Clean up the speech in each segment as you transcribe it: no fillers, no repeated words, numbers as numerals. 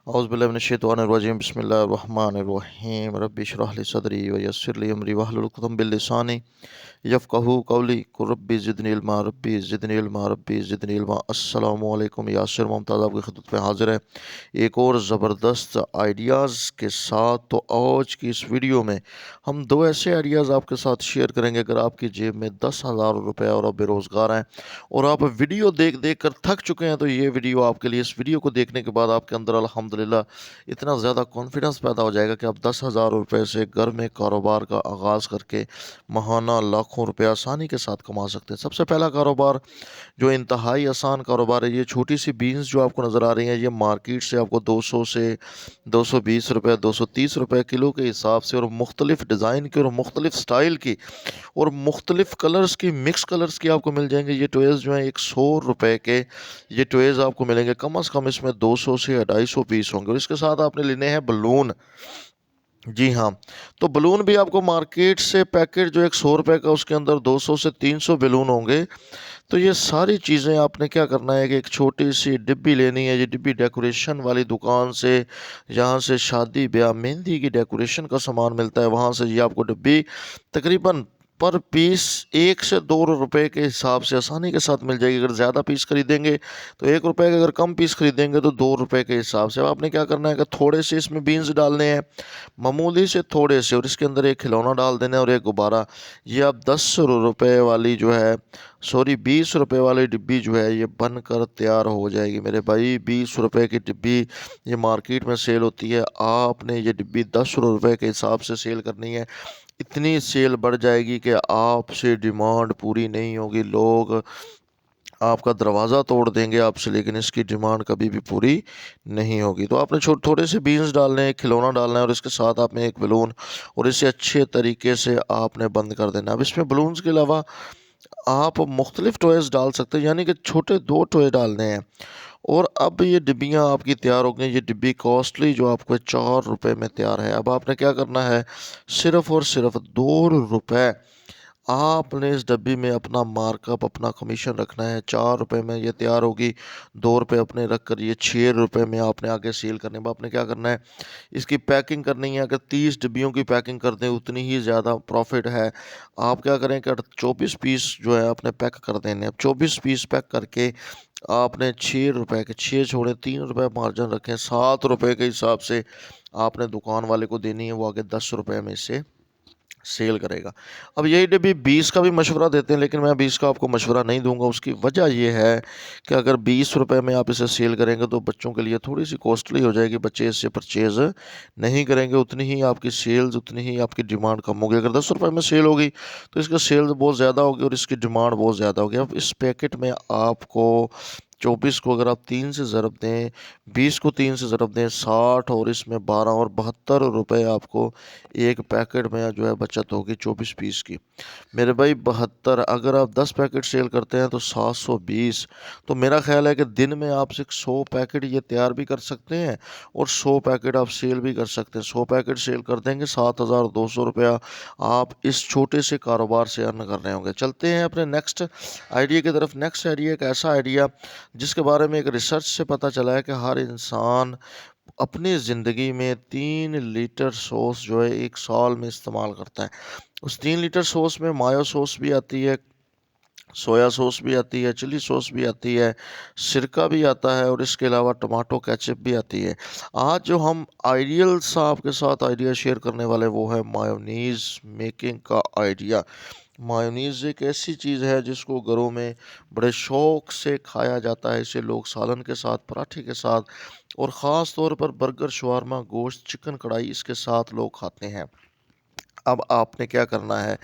औज़ुबिल्लाहि बिस्मिल्लाहिर्रहमानिर्रहीम रब्बि इश्रह ली सदरी व यस्सिर ली अमरी वहलुल उक़दम मिन लिसानी यफ़क़हू क़ौली क़ुल रब्बि ज़िदनी इल्मा रब्बि ज़िदनी इल्मा रब्बि ज़िदनी इल्मा। अस्सलामु अलैकुम। यासिर मुमताज़ आपकी खिदमत में हाज़िर है एक और ज़बरदस्त आइडियाज़ के साथ। तो आज की इस वीडियो में हम दो ऐसे आइडियाज़ आपके साथ शेयर करेंगे। अगर आपकी जेब में 10,000 रुपये और आप बेरोज़गार हैं और आप वीडियो देख देख कर थक चुके हैं, तो ये वीडियो आपके लिए। इस वीडियो को देखने के बाद आपके अंदर अल्हम्दुलिल्लाह इतना ज़्यादा कॉन्फिडेंस पैदा हो जाएगा कि आप 10,000 रुपये से घर में कारोबार का आगाज़ करके महाना लाखों रुपये आसानी के साथ कमा सकते हैं। सबसे पहला कारोबार जो इंतहाई आसान कारोबार है, ये छोटी सी बीन्स जो आपको नज़र आ रही हैं, ये मार्केट से आपको 200 से 220 रुपये 230 रुपये किलो के हिसाब से, और मुख्तलिफ़ डिज़ाइन की और मुख्तलिफ़ स्टाइल की और मुख्तलिफ़ कलर्स की, मिक्स कलर्स की आपको मिल जाएंगे। ये टॉयज़ जो हैं 100 रुपये के ये टॉयज़ आपको मिलेंगे। कम अज़ कम इसमें 200 से 250 पीस होंगे। और इसके साथ आपने लेने हैं बलून। जी हाँ, तो बलून भी आपको मार्केट से पैकेट जो एक 100 रुपये का, उसके अंदर 200 से 300 बलून होंगे। तो ये सारी चीज़ें आपने क्या करना है कि एक छोटी सी डिब्बी लेनी है। ये डिब्बी डेकोरेशन वाली दुकान से, जहाँ से शादी ब्याह मेहंदी की डेकोरेशन का सामान मिलता है, वहाँ से ये आपको डिब्बी तकरीबन पर पीस 1 से 2 रुपये के हिसाब से आसानी के साथ मिल जाएगी। अगर ज़्यादा पीस खरीदेंगे तो 1 रुपये के, अगर कम पीस खरीदेंगे तो 2 रुपये के हिसाब से। अब आपने क्या करना है कि थोड़े से इसमें बीन्स डालने हैं, मामूली से थोड़े से, और इसके अंदर एक खिलौना डाल देना है और एक गुब्बारा। ये आप 10 रुपये वाली जो है, सॉरी 20 रुपये वाली डिब्बी जो है, ये बनकर तैयार हो जाएगी मेरे भाई। 20 रुपये की डिब्बी ये मार्केट में सेल होती है। आपने ये डिब्बी 10 रुपये के हिसाब से सेल करनी है। इतनी सेल बढ़ जाएगी कि आपसे डिमांड पूरी नहीं होगी। लोग आपका दरवाज़ा तोड़ देंगे आपसे, लेकिन इसकी डिमांड कभी भी पूरी नहीं होगी। तो आपने थोड़े से बीन्स डालने हैं, खिलौना डालना है, और इसके साथ आपने एक बलून, और इसे अच्छे तरीके से आपने बंद कर देना है। अब इसमें बलून्स के अलावा आप मुख्तलिफ टॉयज़ डाल सकते हैं, यानी कि छोटे 2 टॉय डालने हैं। और अब ये डिब्बियाँ आपकी तैयार हो गई। ये डिब्बी कॉस्टली जो आपको 4 रुपये में तैयार है। अब आपने क्या करना है, सिर्फ़ और सिर्फ 2 रुपये आपने इस डब्बी में अपना मार्कअप, अपना कमीशन रखना है। 4 रुपये में ये तैयार होगी। 2 रुपये अपने रख कर ये 6 रुपये में आपने आगे सेल करने। अब आपने क्या करना है, इसकी पैकिंग करनी है। अगर 30 डिब्बियों की पैकिंग कर दें उतनी ही ज़्यादा प्रॉफिट है। आप क्या करें कि 24 पीस जो है आपने पैक कर देने। अब 24 पीस पैक करके आपने 6 रुपये के 6 छोड़े, 3 रुपये मार्जिन रखें। 7 रुपये के हिसाब से आपने दुकान वाले को देनी है, वो आगे 10 रुपये में इसे सेल करेगा। अब यही डिब्बी 20 का भी मशवरा देते हैं, लेकिन मैं 20 का आपको मशवरा नहीं दूंगा। उसकी वजह ये है कि अगर 20 रुपये में आप इसे सेल करेंगे तो बच्चों के लिए थोड़ी सी कॉस्टली हो जाएगी। बच्चे इससे परचेज़ नहीं करेंगे। उतनी ही आपकी सेल्स, उतनी ही आपकी डिमांड कम होगी। अगर 10 रुपये में सेल होगी तो इसका सेल्स बहुत ज़्यादा होगी और इसकी डिमांड बहुत ज़्यादा होगी। अब इस पैकेट में आपको 24 को अगर आप 3 से ज़रब दें, 20 को 3 से ज़रब दें, 60, और इसमें 12 और 72 रुपये आपको एक पैकेट में जो है बचत होगी 24 पीस की। मेरे भाई 72, अगर आप 10 पैकेट सेल करते हैं तो 720। तो मेरा ख्याल है कि दिन में आप सिर्फ 100 पैकेट ये तैयार भी कर सकते हैं और 100 पैकेट आप सेल भी कर सकते हैं। 100 पैकेट सेल कर देंगे, 7,200 रुपया आप इस छोटे से कारोबार से अर्न कर रहे होंगे। चलते हैं अपने नेक्स्ट आइडिया की तरफ। नेक्स्ट आइडिया एक ऐसा आइडिया जिसके बारे में एक रिसर्च से पता चला है कि हर इंसान अपनी ज़िंदगी में 3 लीटर सॉस जो है 1 साल में इस्तेमाल करता है। उस 3 लीटर सॉस में मायो सॉस भी आती है, सोया सॉस भी आती है, चिली सॉस भी आती है, सिरका भी आता है, और इसके अलावा टमाटो केचप भी आती है। आज जो हम आइडियल सा आपके साथ आइडिया शेयर करने वाले वो है मायोनीज़ मेकिंग का आइडिया। मायोनीज़ एक ऐसी चीज़ है जिसको घरों में बड़े शौक़ से खाया जाता है। इसे लोग सालन के साथ, पराठे के साथ, और ख़ास तौर पर बर्गर, शवारमा, गोश्त, चिकन कढ़ाई, इसके साथ लोग खाते हैं। अब आपने क्या करना है,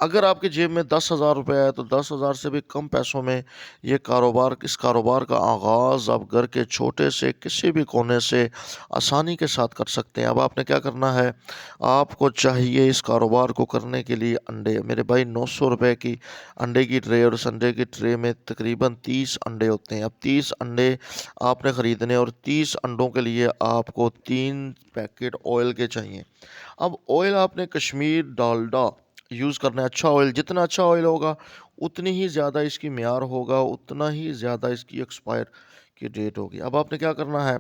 अगर आपकी जेब में 10,000 रुपये है तो 10,000 से भी कम पैसों में ये कारोबार, इस कारोबार का आगाज़ आप घर के छोटे से किसी भी कोने से आसानी के साथ कर सकते हैं। अब आपने क्या करना है, आपको चाहिए इस कारोबार को करने के लिए अंडे। मेरे भाई 900 रुपये की अंडे की ट्रे, और उस अंडे की ट्रे में तकरीबन 30 अंडे होते हैं। अब 30 अंडे आपने ख़रीदने, और 30 अंडों के लिए आपको 3 पैकेट ऑयल के चाहिए। अब ऑयल आपने कश्मीर डालडा यूज़ करना है। अच्छा ऑयल, जितना अच्छा ऑयल होगा उतनी ही ज़्यादा इसकी मियार होगा, उतना ही ज़्यादा इसकी एक्सपायर की डेट होगी। अब आपने क्या करना है,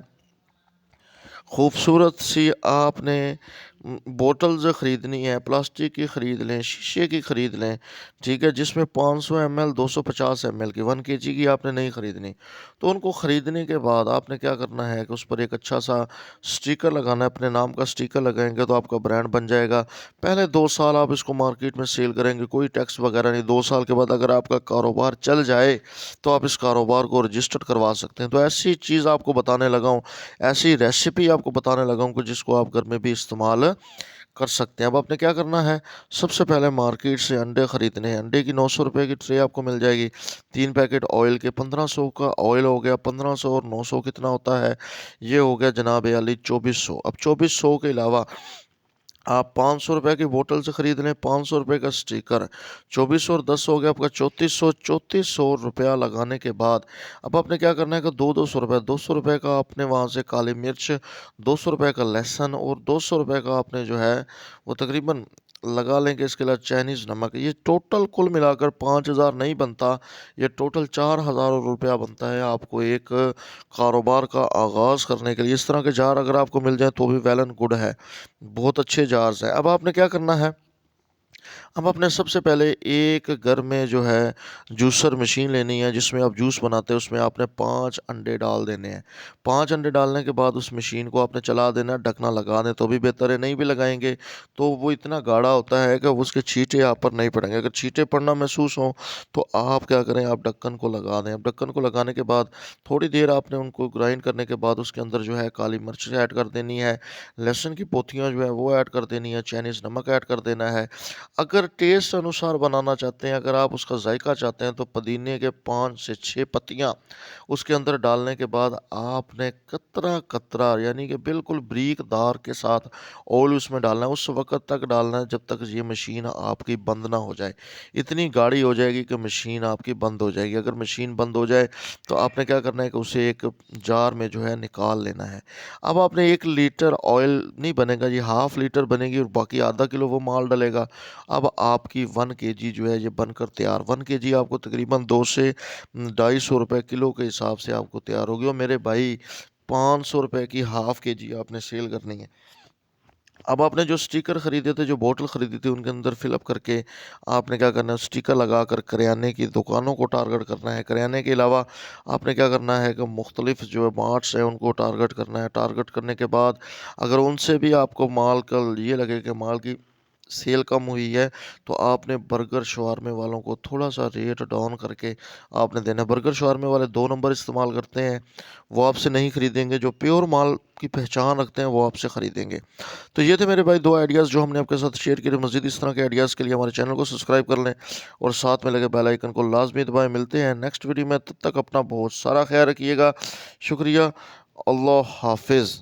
खूबसूरत सी आपने बोतल्स ख़रीदनी है, प्लास्टिक की ख़रीद लें, शीशे की ख़रीद लें, ठीक है? जिसमें 500 एमएल 250 एमएल की 1 केजी की आपने नहीं ख़रीदनी। तो उनको ख़रीदने के बाद आपने क्या करना है कि उस पर एक अच्छा-सा स्टिकर लगाना है, अपने नाम का स्टिकर लगाएँगे तो आपका ब्रांड बन जाएगा। पहले 2 साल आप इसको मार्केट में सेल करेंगे, कोई टैक्स वग़ैरह नहीं। 2 साल के बाद अगर आपका कारोबार चल जाए, तो आप इस कारोबार को रजिस्टर्ड करवा सकते हैं। तो ऐसी चीज़ आपको बताने लगा हूँ, ऐसी रेसिपी आपको बताने लगा हूँ कि जिसको आप घर में भी इस्तेमाल कर सकते हैं। अब आपने क्या करना है, सबसे पहले मार्केट से अंडे खरीदने हैं। अंडे की 900 रुपए की ट्रे आपको मिल जाएगी। 3 पैकेट ऑयल के 1500 का ऑयल हो गया। 1500 और 900 कितना होता है? ये हो गया जनाब आली 2400। अब 2400 के अलावा आप 500 रुपए की बोतल से खरीद लें, 500 रुपए का स्टिकर, 2400 और 10 हो गया आपका 3400। 3400 रुपया लगाने के बाद अब आपने क्या करना है कि 2-200 रुपए, 200 रुपए का आपने वहाँ से काली मिर्च, 200 रुपए का लहसुन और 200 रुपए का आपने जो है वो तकरीबन लगा लेंगे। इसके अलावा चाइनीज़ नमक, ये टोटल कुल मिलाकर 5000 नहीं बनता, ये टोटल 4000 रुपया बनता है आपको एक कारोबार का आगाज़ करने के लिए। इस तरह के जार अगर आपको मिल जाएँ तो भी वेल एंड गुड है। बहुत अच्छे जार्स हैं। अब आपने क्या करना है, अब आपने सबसे पहले एक घर में जो है जूसर मशीन लेनी है जिसमें आप जूस बनाते हैं, उसमें आपने 5 अंडे डाल देने हैं। 5 अंडे डालने के बाद उस मशीन को आपने चला देना है, ढकना लगा दें तो भी बेहतर है, नहीं भी लगाएँगे तो वो इतना गाढ़ा होता है कि उसके छींटे आप पर नहीं पड़ेंगे। अगर छींटे पड़ना महसूस हों तो आप क्या करें, आप ढक्कन को लगा दें। अब ढक्कन को लगाने के बाद थोड़ी देर आपने उनको ग्राइंड करने के बाद उसके अंदर जो है काली मिर्च ऐड कर देनी है, लहसुन की पोथियाँ जो है वो ऐड कर देनी है, चाइनीज़ नमक ऐड कर देना है। अगर टेस्ट अनुसार बनाना चाहते हैं, अगर आप उसका जायका चाहते हैं तो पुदीने के 5 से 6 पत्तियाँ उसके अंदर डालने के बाद आपने कतरा-कतरा यानी कि बिल्कुल बारीक धार के साथ ऑयल उसमें डालना है। उस वक़्त तक डालना है जब तक ये मशीन आपकी बंद ना हो जाए। इतनी गाढ़ी हो जाएगी कि मशीन आपकी बंद हो जाएगी। अगर मशीन बंद हो जाए तो आपने क्या करना है कि उसे एक जार में जो है निकाल लेना है। अब आपने 1 लीटर ऑयल नहीं बनेगा, ये हाफ़ लीटर बनेगी और बाकी आधा किलो वो माल डलेगा। अब आपकी 1 केजी जो है ये बनकर तैयार। 1 केजी आपको तकरीबन 2 से 250 रुपए किलो के हिसाब से आपको तैयार होगी और मेरे भाई 500 रुपए की हाफ़ केजी आपने सेल करनी है। अब आपने जो स्टिकर खरीदे थे, जो बोतल खरीदी थी, उनके अंदर फ़िल अप करके आपने क्या करना है, स्टिकर लगाकर करियाने की दुकानों को टारगेट करना है। करियाने के अलावा आपने क्या करना है कि मुख्तलिफ़ जो है मार्ट्स हैं, उनको टारगेट करना है। टारगेट करने के बाद अगर उनसे भी आपको माल का ये लगे कि माल की सेल कम हुई है, तो आपने बर्गर शवारमे वालों को थोड़ा-सा रेट डाउन करके आपने देना है। बर्गर शवारमे वाले 2 नंबर इस्तेमाल करते हैं, वो आपसे नहीं खरीदेंगे। जो प्योर माल की पहचान रखते हैं, वो आपसे खरीदेंगे। तो ये थे मेरे भाई 2 आइडियाज़ जो हमने आपके साथ शेयर किए। मज़ीद इस तरह के आइडियाज़ के लिए हमारे चैनल को सब्सक्राइब कर लें और साथ में लगे बेल आइकन को लाज़मी दबाएँ। मिलते हैं नेक्स्ट वीडियो में, तब तक अपना बहुत सारा ख़्याल रखिएगा। शुक्रिया। अल्लाह हाफ़िज़।